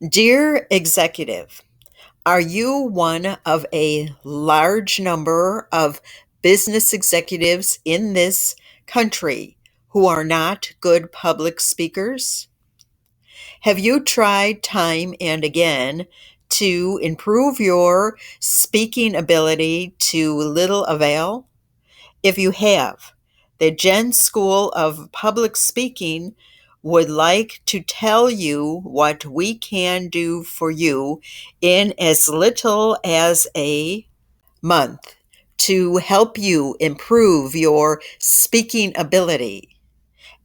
Dear Executive, are you one of a large number of business executives in this country who are not good public speakers? Have you tried time and again to improve your speaking ability to little avail? If you have, the Gen School of Public Speaking would like to tell you what we can do for you in as little as a month to help you improve your speaking ability.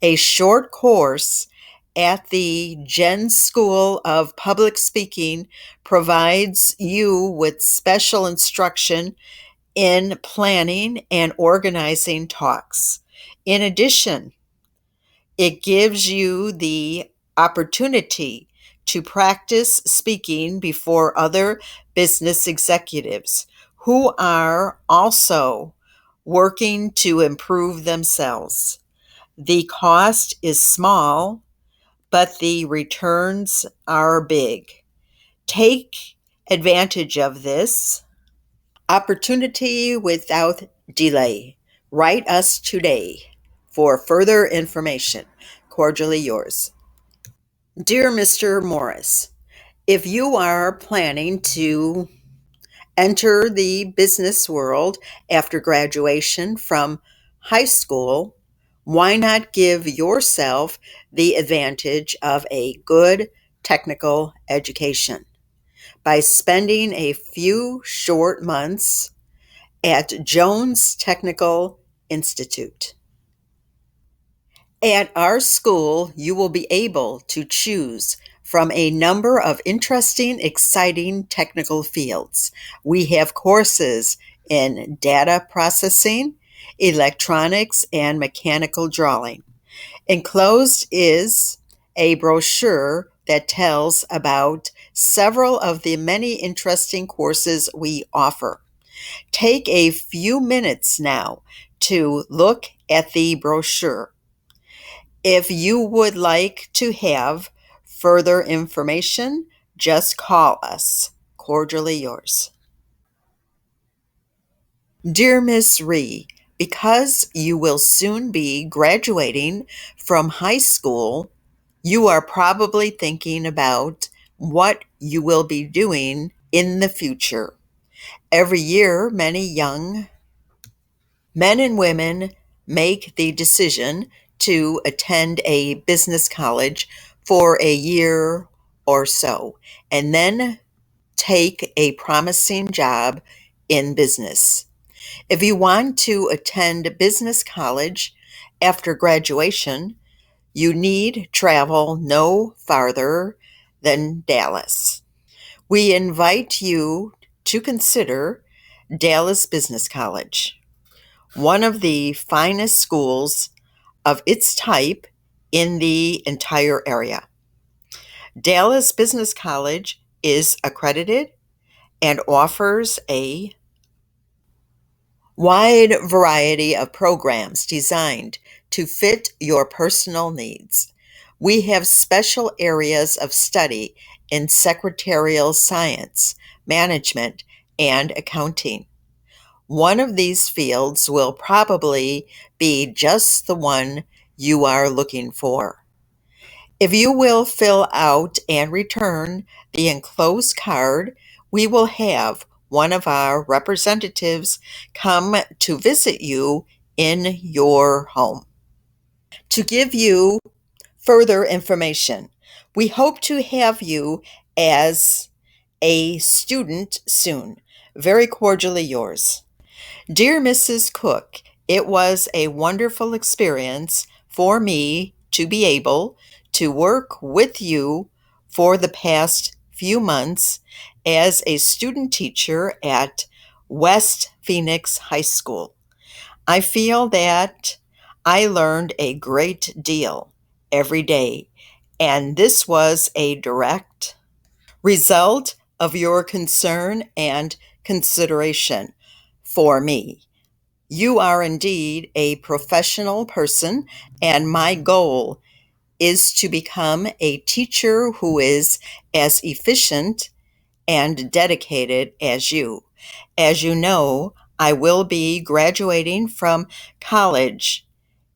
A short course at the Gen School of Public Speaking provides you with special instruction in planning and organizing talks. In addition, it gives you the opportunity to practice speaking before other business executives who are also working to improve themselves. The cost is small, but the returns are big. Take advantage of this opportunity without delay. Write us today for further information. Cordially yours. Dear Mr. Morris, if you are planning to enter the business world after graduation from high school, why not give yourself the advantage of a good technical education by spending a few short months at Jones Technical Institute? At our school, you will be able to choose from a number of interesting, exciting technical fields. We have courses in data processing, electronics, and mechanical drawing. Enclosed is a brochure that tells about several of the many interesting courses we offer. Take a few minutes now to look at the brochure. If you would like to have further information, just call us. Cordially yours. Dear Miss Ree, because you will soon be graduating from high school, you are probably thinking about what you will be doing in the future. Every year, many young men and women make the decision to attend a business college for a year or so and then take a promising job in business. If you want to attend business college after graduation, you need travel no farther than Dallas. We invite you to consider Dallas Business College, one of the finest schools of its type in the entire area. Dallas Business College is accredited and offers a wide variety of programs designed to fit your personal needs. We have special areas of study in secretarial science, management, and accounting. One of these fields will probably be just the one you are looking for. If you will fill out and return the enclosed card, we will have one of our representatives come to visit you in your home. To give you further information, we hope to have you as a student soon. Very cordially yours. Dear Mrs. Cook, it was a wonderful experience for me to be able to work with you for the past few months as a student teacher at West Phoenix High School. I feel that I learned a great deal every day, and this was a direct result of your concern and consideration for me. You are indeed a professional person, and my goal is to become a teacher who is as efficient and dedicated as you. As you know, I will be graduating from college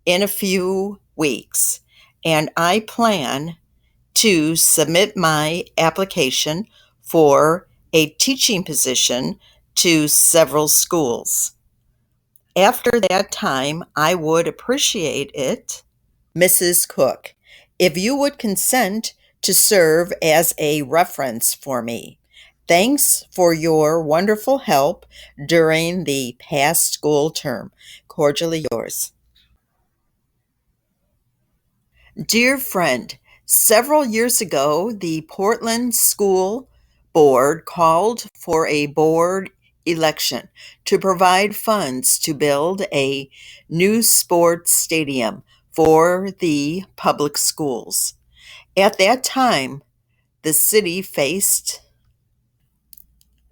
in a few weeks, and I plan to submit my application for a teaching position to several schools. After that time, I would appreciate it, Mrs. Cook, if you would consent to serve as a reference for me. Thanks for your wonderful help during the past school term. Cordially yours. Dear friend, several years ago, the Portland School Board called for a board election to provide funds to build a new sports stadium for the public schools. At that time, the city faced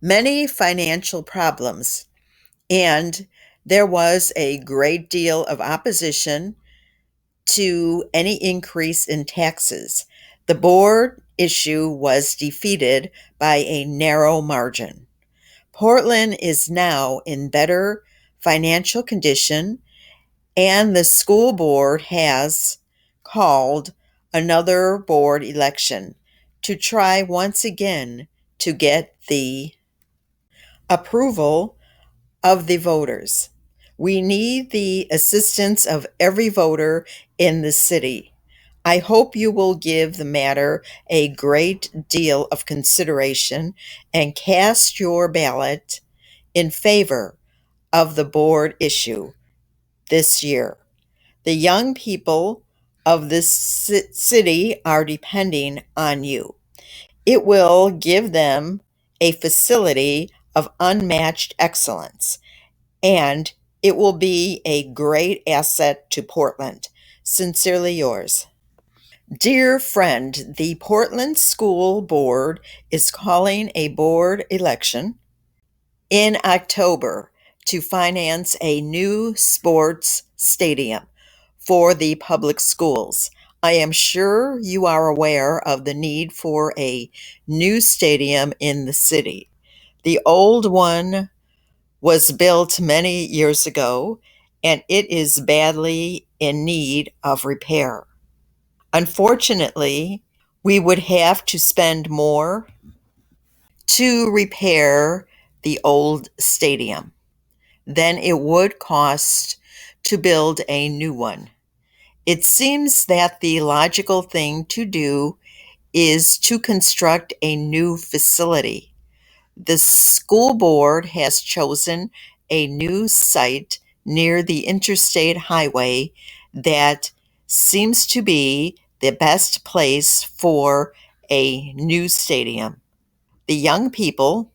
many financial problems, and there was a great deal of opposition to any increase in taxes. The board issue was defeated by a narrow margin. Portland is now in better financial condition, and the school board has called another board election to try once again to get the approval of the voters. We need the assistance of every voter in the city. I hope you will give the matter a great deal of consideration and cast your ballot in favor of the board issue this year. The young people of this city are depending on you. It will give them a facility of unmatched excellence, and it will be a great asset to Portland. Sincerely yours. Dear friend, the Portland School Board is calling a board election in October to finance a new sports stadium for the public schools. I am sure you are aware of the need for a new stadium in the city. The old one was built many years ago, and it is badly in need of repair. Unfortunately, we would have to spend more to repair the old stadium than it would cost to build a new one. It seems that the logical thing to do is to construct a new facility. The school board has chosen a new site near the interstate highway that seems to be the best place for a new stadium. The young people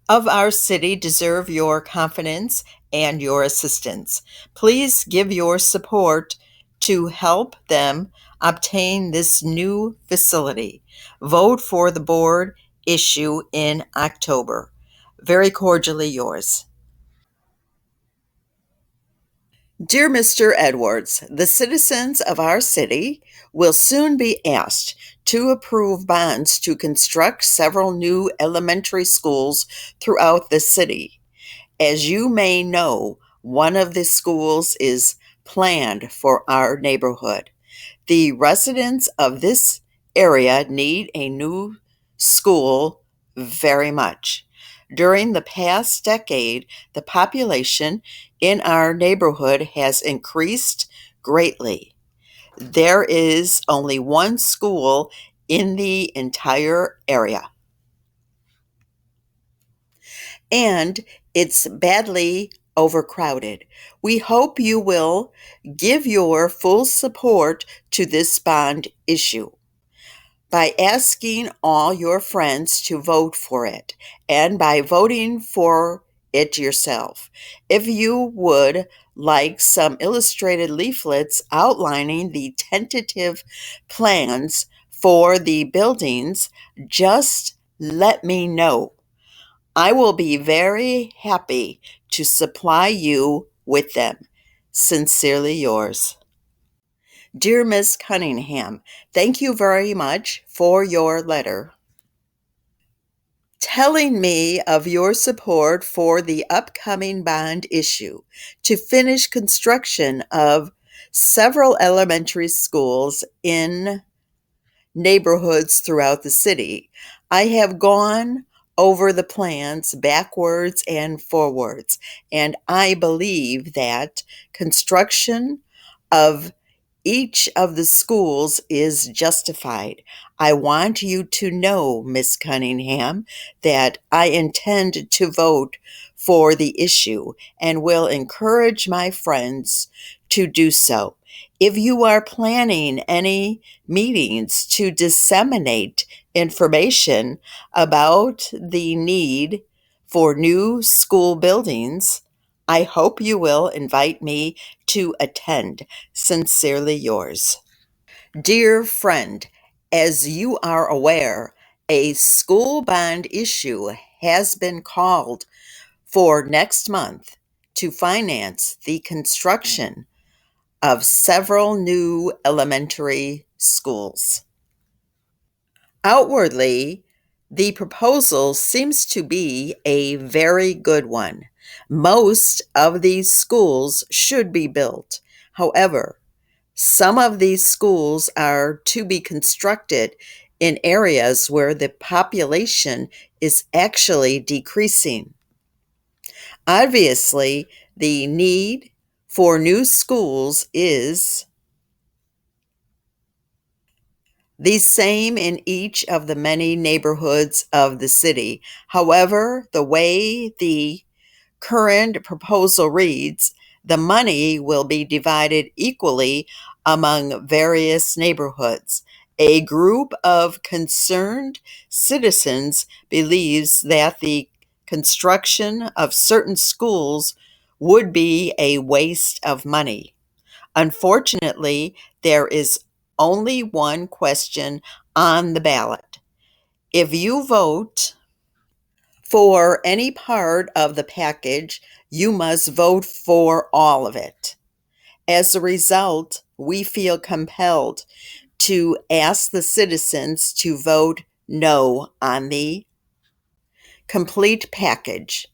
of our city deserve your confidence and your assistance. Please give your support to help them obtain this new facility. Vote for the board issue in October. Very cordially yours. Dear Mr. Edwards, the citizens of our city will soon be asked to approve bonds to construct several new elementary schools throughout the city. As you may know, one of the schools is planned for our neighborhood. The residents of this area need a new school very much. During the past decade, the population in our neighborhood has increased greatly. There is only one school in the entire area, and it's badly overcrowded. We hope you will give your full support to this bond issue by asking all your friends to vote for it and by voting for it yourself. If you would like some illustrated leaflets outlining the tentative plans for the buildings, just let me know. I will be very happy to supply you with them. Sincerely yours. Dear Miss Cunningham, thank you very much for your letter telling me of your support for the upcoming bond issue to finish construction of several elementary schools in neighborhoods throughout the city. I have gone over the plans backwards and forwards, and I believe that construction of each of the schools is justified. I want you to know, Miss Cunningham, that I intend to vote for the issue and will encourage my friends to do so. If you are planning any meetings to disseminate information about the need for new school buildings, I hope you will invite me to attend. Sincerely yours. Dear friend, as you are aware, a school bond issue has been called for next month to finance the construction of several new elementary schools. Outwardly, the proposal seems to be a very good one. Most of these schools should be built. However, some of these schools are to be constructed in areas where the population is actually decreasing. Obviously, the need for new schools is the same in each of the many neighborhoods of the city. However, the way the current proposal reads, the money will be divided equally among various neighborhoods. A group of concerned citizens believes that the construction of certain schools would be a waste of money. Unfortunately, there is only one question on the ballot. If you vote for any part of the package, you must vote for all of it. As a result, we feel compelled to ask the citizens to vote no on the complete package.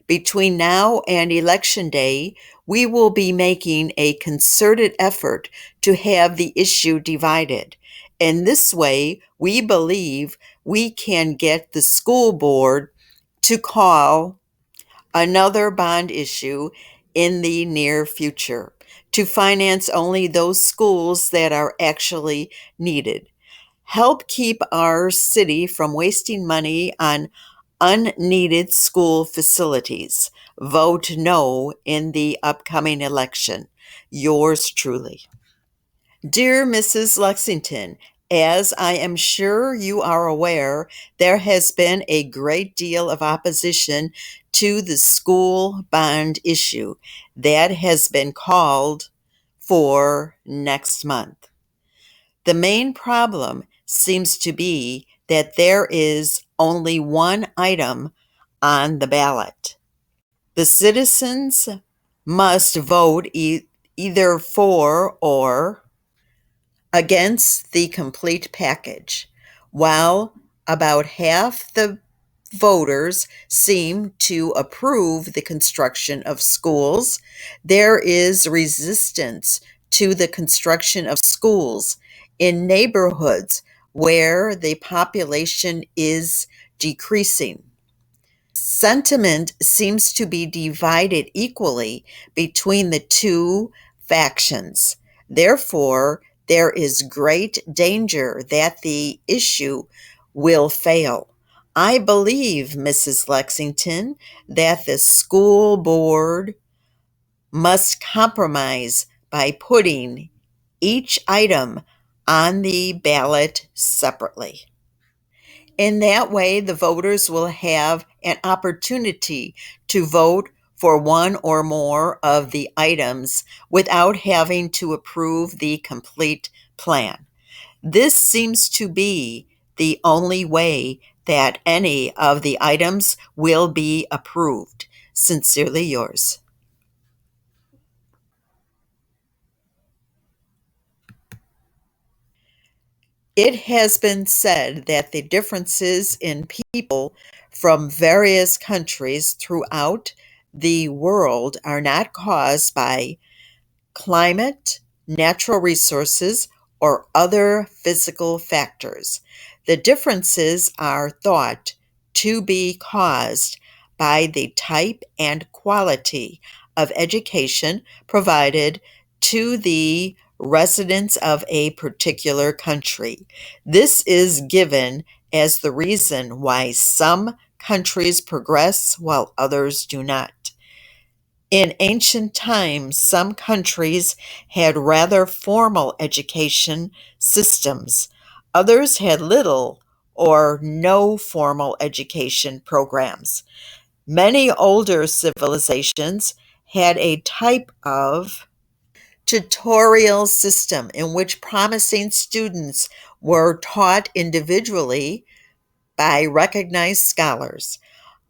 Between now and Election Day, we will be making a concerted effort to have the issue divided. In this way, we believe we can get the school board to call another bond issue in the near future to finance only those schools that are actually needed. Help keep our city from wasting money on unneeded school facilities. Vote no in the upcoming election. Yours truly. Dear Mrs. Lexington, as I am sure you are aware, there has been a great deal of opposition to the school bond issue that has been called for next month. The main problem seems to be that there is only one item on the ballot. The citizens must vote either for or against the complete package. While about half the voters seem to approve the construction of schools, there is resistance to the construction of schools in neighborhoods where the population is decreasing. Sentiment seems to be divided equally between the two factions. Therefore, there is great danger that the issue will fail. I believe, Mrs. Lexington, that the school board must compromise by putting each item on the ballot separately. In that way, the voters will have an opportunity to vote for one or more of the items without having to approve the complete plan. This seems to be the only way that any of the items will be approved. Sincerely yours. It has been said that the differences in people from various countries throughout the world are not caused by climate, natural resources, or other physical factors. The differences are thought to be caused by the type and quality of education provided to the residents of a particular country. This is given as the reason why some countries progress while others do not. In ancient times, some countries had rather formal education systems. Others had little or no formal education programs. Many older civilizations had a type of tutorial system in which promising students were taught individually by recognized scholars.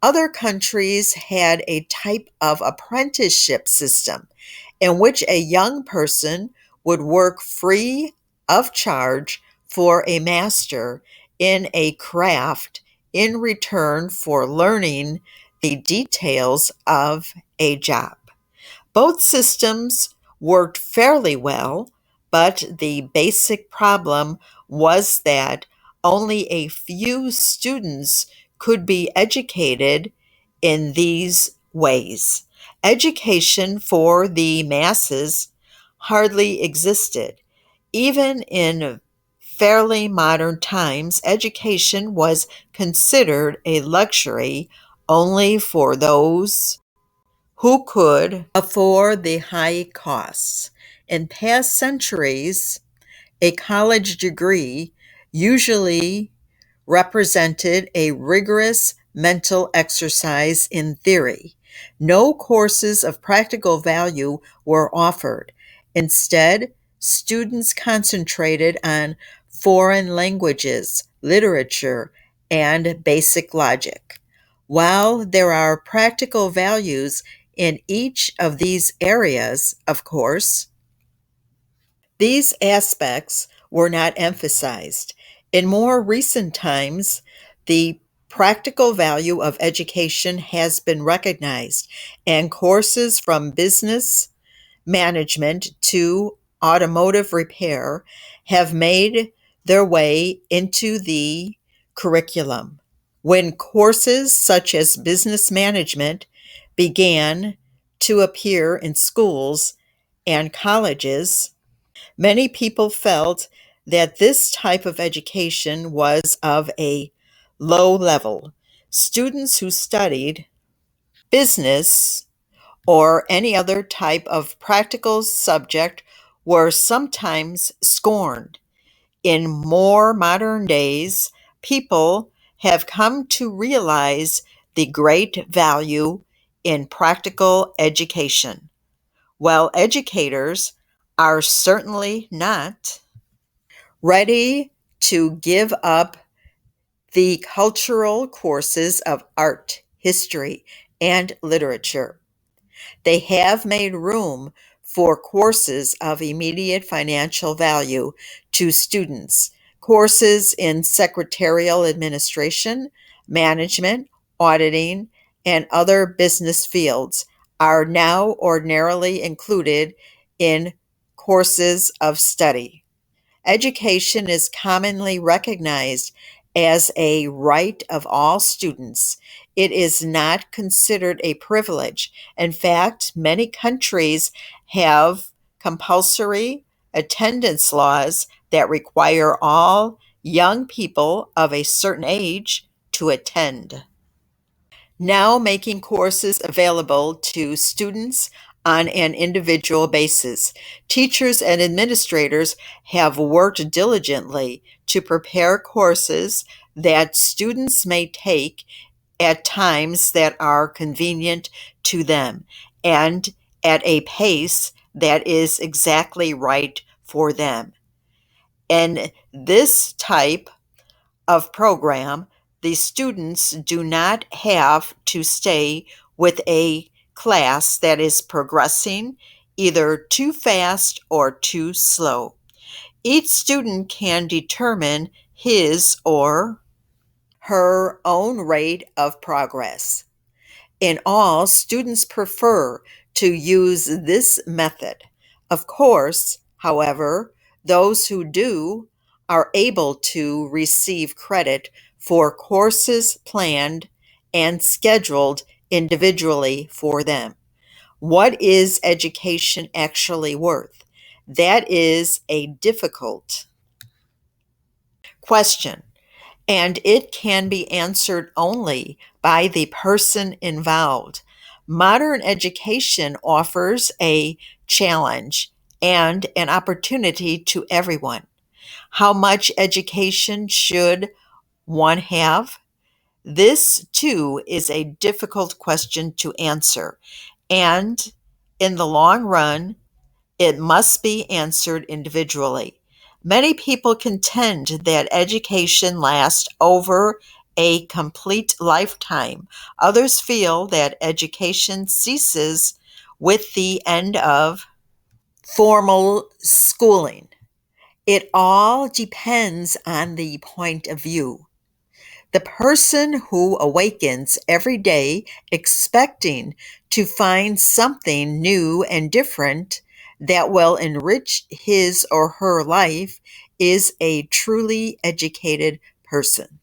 Other countries had a type of apprenticeship system in which a young person would work free of charge for a master in a craft in return for learning the details of a job. Both systems worked fairly well, but the basic problem was that only a few students could be educated in these ways. Education for the masses hardly existed. Even in fairly modern times, education was considered a luxury only for those who could afford the high costs. In past centuries, a college degree usually represented a rigorous mental exercise in theory. No courses of practical value were offered. Instead, students concentrated on foreign languages, literature, and basic logic. While there are practical values in each of these areas, of course, these aspects were not emphasized. In more recent times, the practical value of education has been recognized, and courses from business management to automotive repair have made their way into the curriculum. When courses such as business management began to appear in schools and colleges, many people felt that this type of education was of a low level. Students who studied business or any other type of practical subject were sometimes scorned. In more modern days, people have come to realize the great value in practical education. While educators are certainly not ready to give up the cultural courses of art, history, and literature, they have made room for courses of immediate financial value to students. Courses in secretarial administration, management, auditing, and other business fields are now ordinarily included in courses of study. Education is commonly recognized as a right of all students. It is not considered a privilege. In fact, many countries have compulsory attendance laws that require all young people of a certain age to attend, now making courses available to students on an individual basis. Teachers and administrators have worked diligently to prepare courses that students may take at times that are convenient to them and at a pace that is exactly right for them. And this type of program, the students do not have to stay with a class that is progressing either too fast or too slow. Each student can determine his or her own rate of progress. In all, students prefer to use this method. Of course, however, those who do are able to receive credit for courses planned and scheduled individually for them. What is education actually worth? That is a difficult question, and it can be answered only by the person involved. Modern education offers a challenge and an opportunity to everyone. How much education should one have? This, too, is a difficult question to answer, and in the long run, it must be answered individually. Many people contend that education lasts over a complete lifetime. Others feel that education ceases with the end of formal schooling. It all depends on the point of view. The person who awakens every day expecting to find something new and different that will enrich his or her life is a truly educated person.